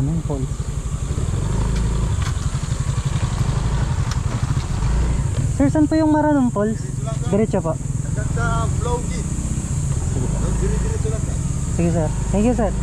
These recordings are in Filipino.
Maraming falls. Sir, saan po yung Maranong Falls? Diretso po. Hanggang flow gate. Diretso lang. Sige sir. Thank you sir.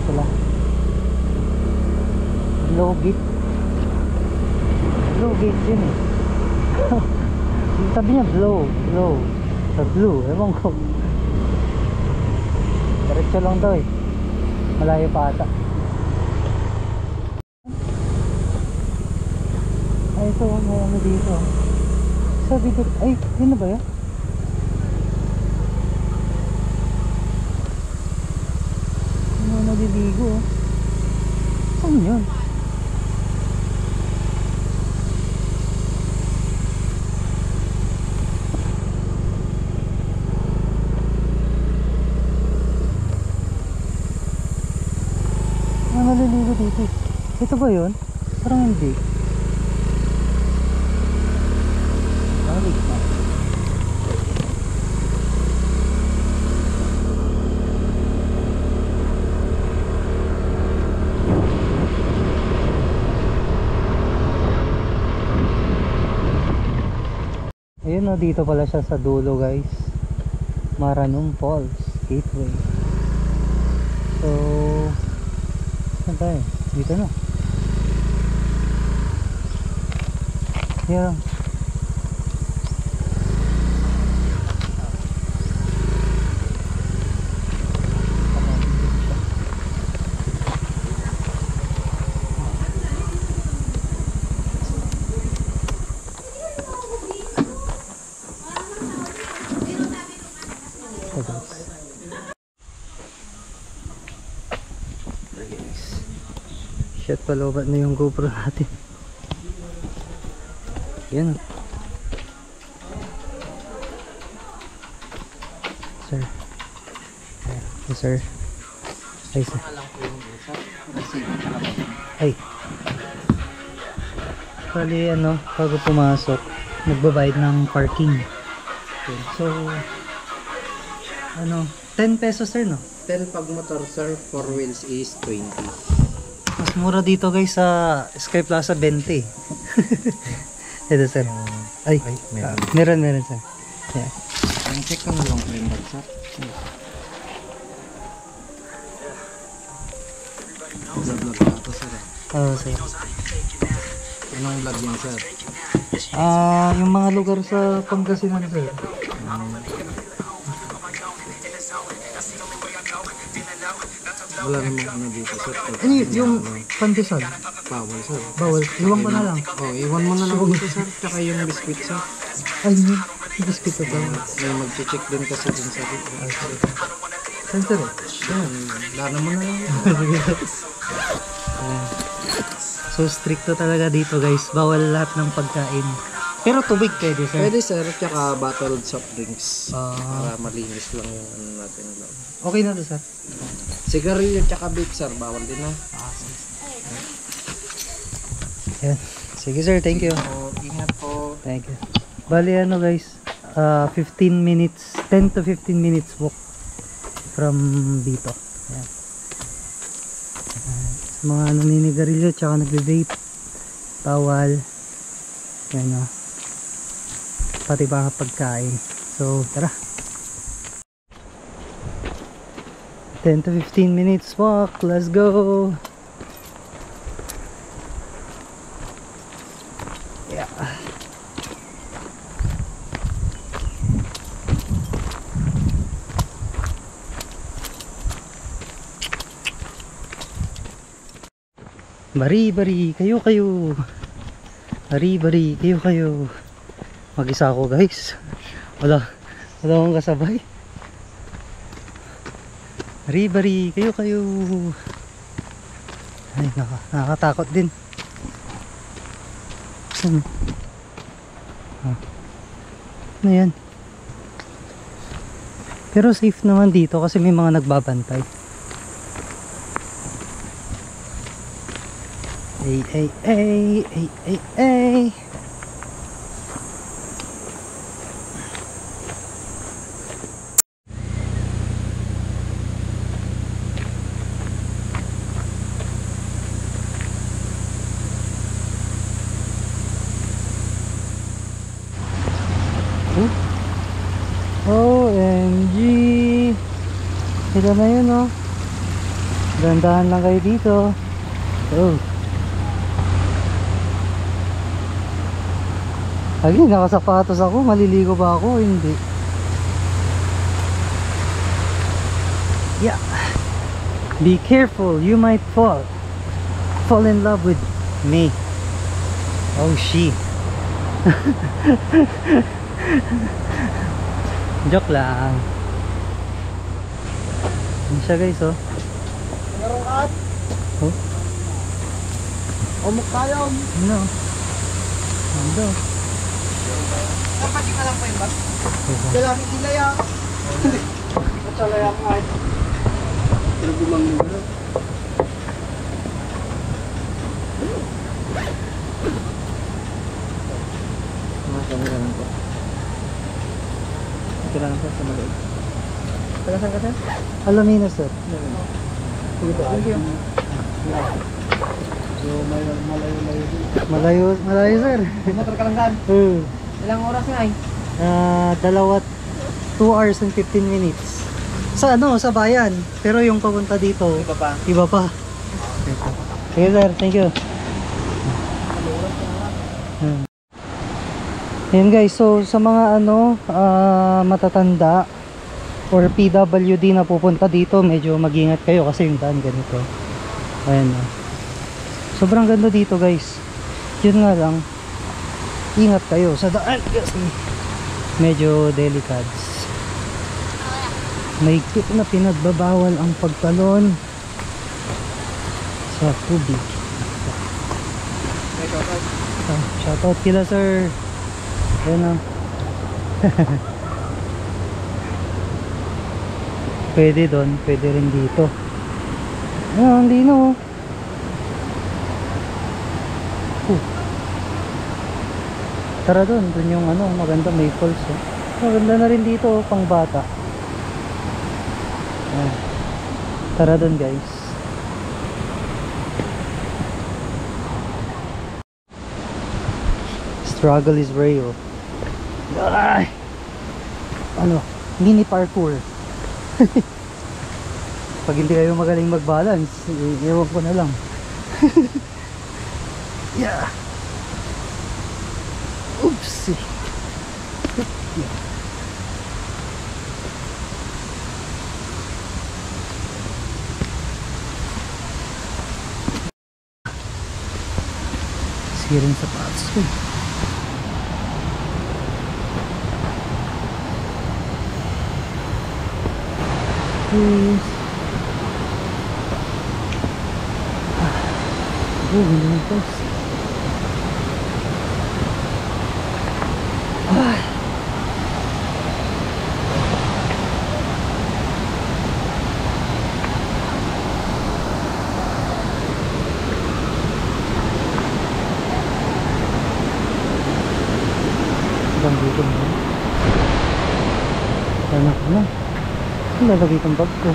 Wala. Low gate. Low gate yun eh. Sabi niya blow. Sa blue, ewan ko. Diretso lang daw eh. Malayo pa ata. Ay, ito, may ano dito. Sabi dito, ay, yun na ba yan? Ano naliligo? Saan yun? Ano naliligo dito? Ito ba yun? Parang hindi. Balik na. Ayun o, dito pala siya sa dulo guys. Maranong Falls Gateway. So saan tayo? Dito na. Yeah. Shit, palobat na yung GoPro natin. Yan. Sir. Yes, sir. Ay, sir. Ay. Kali ano, bago pumasok, nagbabayad ng parking. Okay. So, ano, 10 pesos sir, no? 10 pag motor sir, 4 wheels is 20. Mas mura dito guys sa Sky Plaza 20. Ito sir. Ay, meron sir. Yeah. Check ka na lang frame bag sir. Vlog na ito sir. Oo sir. Anong vlog yan sir? Yung mga lugar sa Pangasinan sir. Wala namang ano dito sir. Ano yung pandesal? Bawal sir. Bawal. Iwan ko na lang. Iwan mo na lang dito sir. Tsaka yung biscuit sir. Ay, yung biscuit ito. May mag-check din kasi dun sa dito. Saan sir? Dana mo na lang. So stricto talaga dito guys, bawal lahat ng pagkain. Pero tubig pwede sir. Pwede sir, tsaka bottled soft drinks. Ah, Para malinis lang yung ano natin. okay na to sir. Sigarilyo tsaka vape sir, bawal din na. Yan. Sige sir, thank you. So, ingat po. Thank you. Bali ano guys, 15 minutes, 10 to 15 minutes walk from dito. Ayan. Sa mga naninigarilyo tsaka nagbe-vape, bawal. Yan o. Pati mga pagkain. So tara. 10 to 15 minutes walk. Let's go. Yeah. Bari-bari, kayo. Bari-bari, kayo. Mag-isa ako guys. Wala akong kasabay. Bari-bari, kayo. Ay, nakakatakot din. Saan? Ano yan? Pero safe naman dito kasi may mga nagbabantay. Ay. OMG! Sila na yun oh. Dandahan lang kayo dito. Oh. Lagi, nakasapatos ako. Maliligo ba ako? Hindi. Yeah. Be careful. You might fall. Fall in love with me. Oh, she. Joke lang. Ano siya guys oh. Naroon Oh. Umuk tayo. Ano? Ano? Kapag ka lang pa yung bag. Lalaki sila yan. Matsalaya ko nga. Pero gumangin ka lang. Kamera lang po. Kailangan po sa maliit. Taga saan ka sir? Alamino sir. Sige po. Thank you. So Malayo sir. motor ka lang saan? Ilang oras nga eh? 2 hours and 15 minutes. Sa ano, sa bayan. Pero yung papunta dito, Iba pa. iba pa. Sige sir, thank you. Ayan guys, so sa mga ano, matatanda or PWD na pupunta dito, medyo mag-ingat kayo kasi yung daan ganito. Ayan o. Sobrang ganda dito guys. Yun nga lang, ingat kayo sa daan kasi medyo delicate. May tip na pinagbabawal ang pagtalon sa tubig. Shoutout kila sir. Ayan o. Pwede doon, pwede rin dito. Ayan, hindi no. Tara doon yung ano, maganda, may falls eh. Maganda na rin dito, pang bata. Ayan. Tara doon guys. Struggle is real. Ay! Ano? Mini parkour. Pag hindi kayo magaling mag-balance, ewan ko na lang. Yeah. Oopsie. Yeah. Sirin sapatos ko. Please. Ganda ng post. Ay. Hanggang dito na. Anak ko na. Ang lalagay itong bag ko.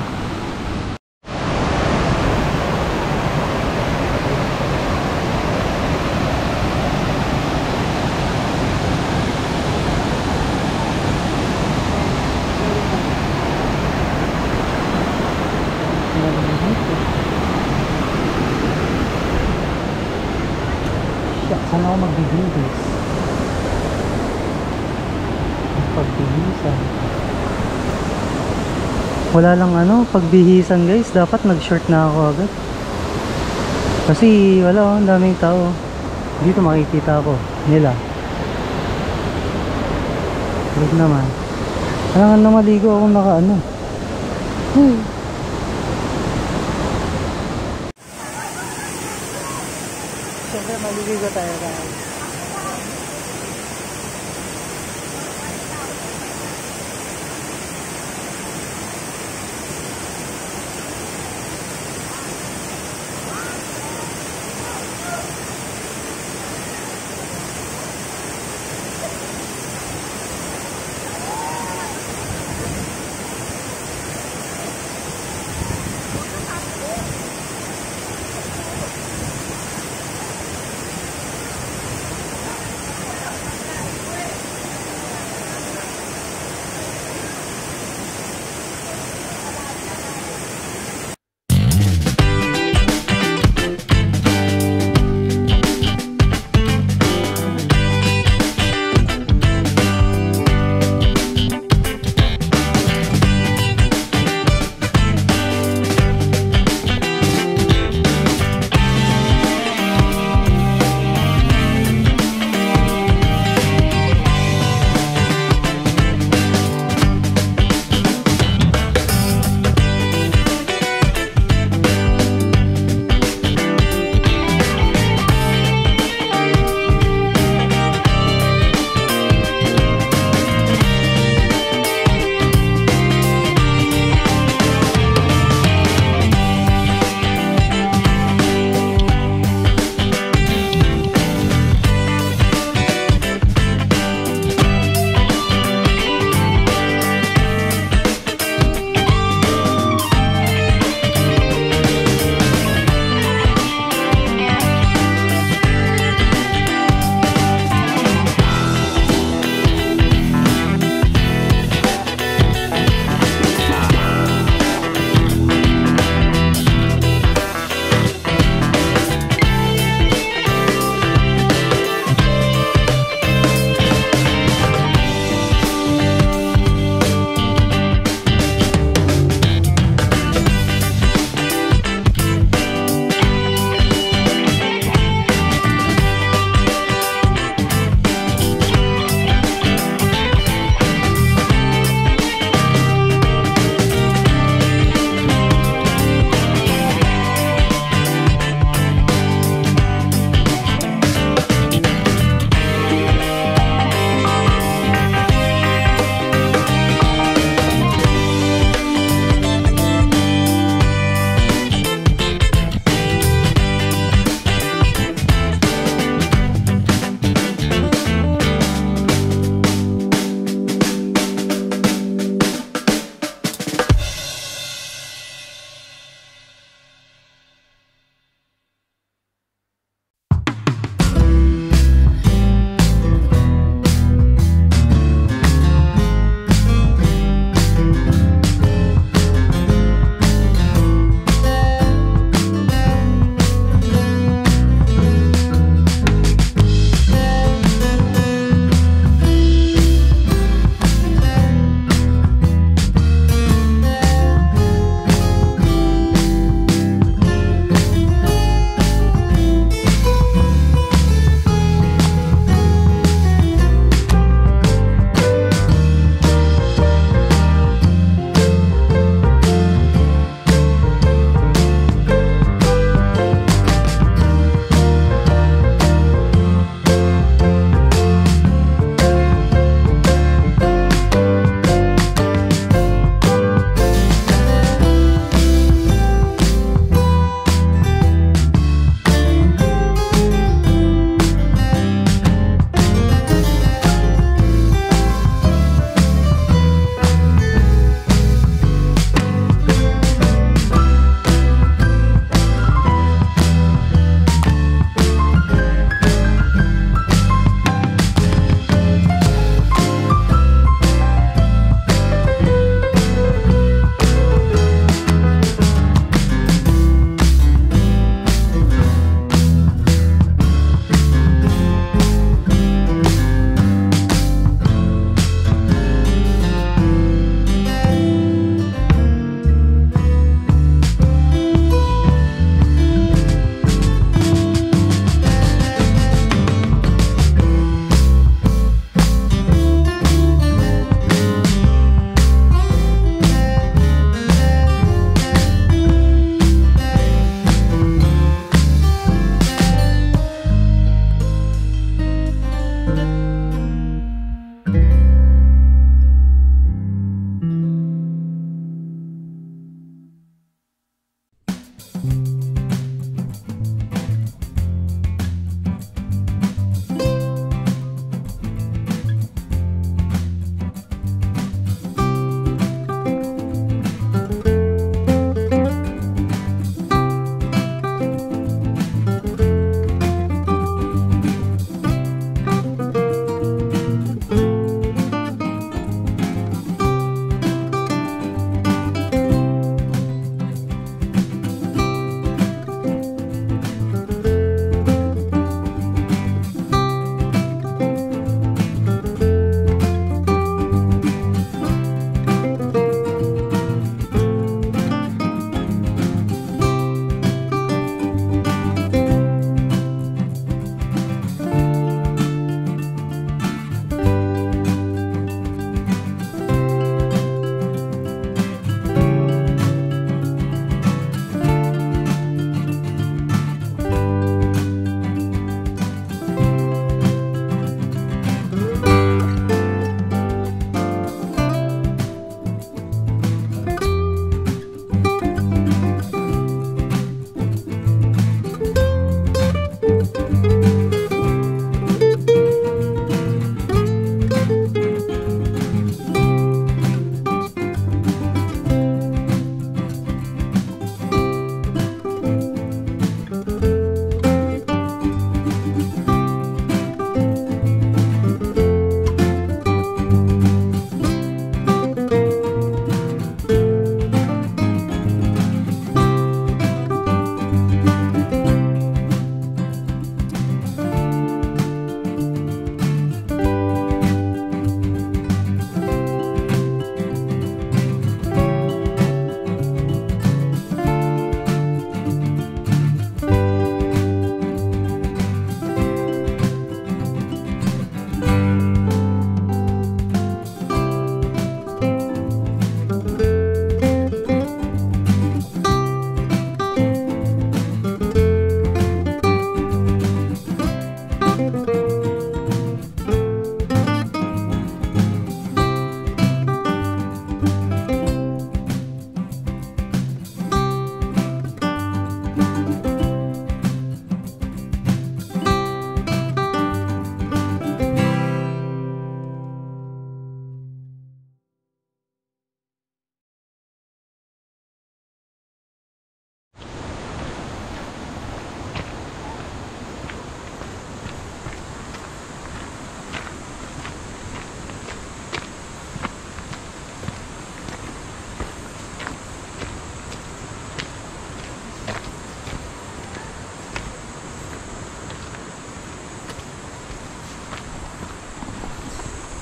Saan ako magbibigis? Pagbihisan. Wala lang ano, pagbihisan guys. Dapat nag-short na ako agad. Kasi wala oh, ang daming tao. Dito makikita ako nila. Huwag naman. Kailangan na maligo akong naka ano. Siyempre maliligo tayo guys.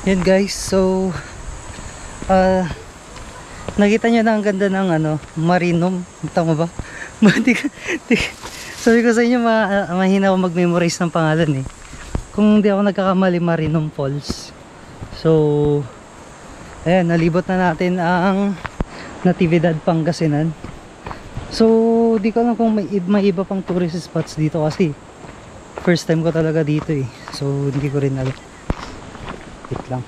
Yan guys, so nakita nyo na ang ganda ng ano, Marinum. Tama ba? Sabi ko sa inyo, mahina ako mag-memorize ng pangalan eh. Kung hindi ako nagkakamali, Marinum Falls. So ayan, nalibot na natin ang Natividad, Pangasinan. So di ko alam kung may iba pang tourist spots dito kasi first time ko talaga dito eh. So hindi ko rin alam. Wait lang.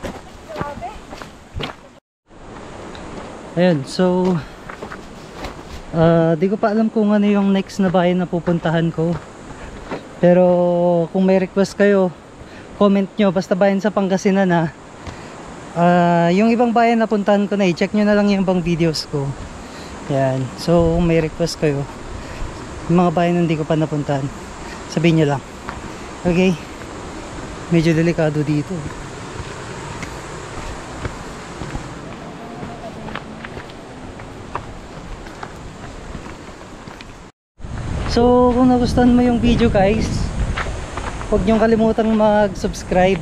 Ayan, so di ko pa alam kung ano yung next na bayan na pupuntahan ko. Pero kung may request kayo, comment nyo. Basta bayan sa Pangasinan na. Yung ibang bayan na puntahan ko na, i-check nyo na lang yung ibang videos ko. Yan, so kung may request kayo, yung mga bayan na hindi ko pa napuntahan, sabihin nyo lang. Okay, medyo delikado dito. So kung nagustuhan mo yung video guys, huwag nyo kalimutang mag-subscribe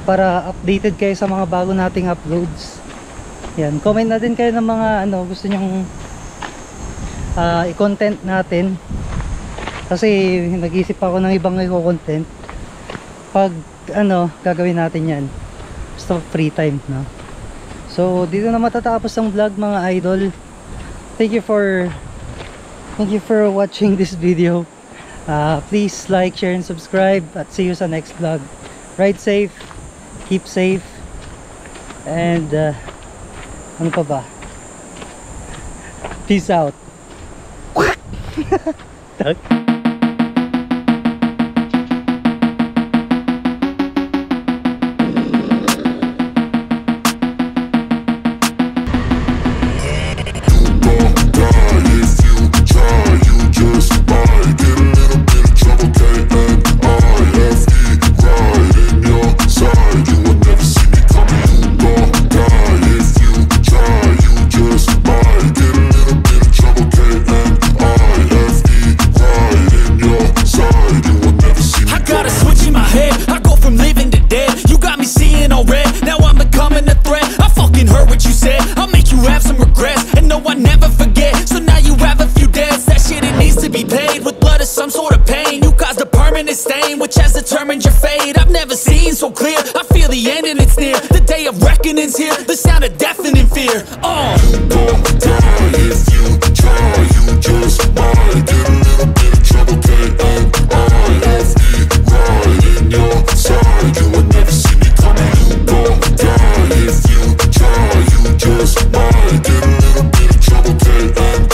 para updated kayo sa mga bago nating uploads. Yan, comment na din kayo ng mga ano gusto nyong i-content natin, kasi nag-isip ako ng ibang i-content pag ano gagawin natin yan basta free time, no? So dito na matatapos ang vlog mga idol. Thank you for watching this video. Please like, share and subscribe, at see you sa next vlog. Ride safe, keep safe, and ano pa ba? Peace out. Some sort of pain, you caused a permanent stain, which has determined your fate. I've never seen so clear, I feel the end and it's near. The day of reckoning's here, the sound of deafening fear. You won't die if you try, you just might get a little bit of trouble, K-N-I-F-E, right in your side, you will never see me coming. You won't die if you try, you just might get a little bit of trouble, K-N-I-F-E,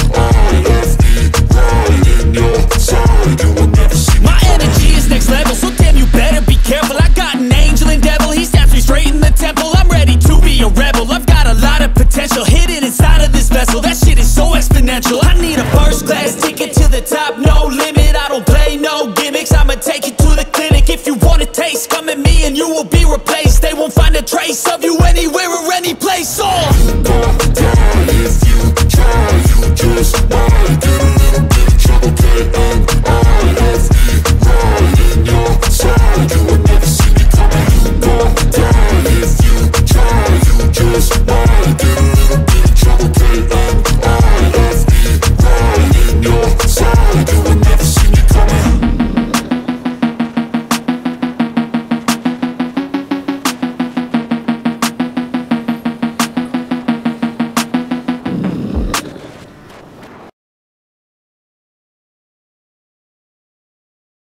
right in your side, you will never see me. My energy is next level, so damn you better be careful. I got an angel and devil, he stabs me straight in the temple. I'm ready to be a rebel, I've got a lot of potential hidden inside of this vessel. That shit is so exponential. I need a first class ticket to the top, no limit. I don't play no gimmicks, I'ma take you to the clinic. If you want a taste, come at me and you will be replaced. They won't find a trace of you anywhere or any place. So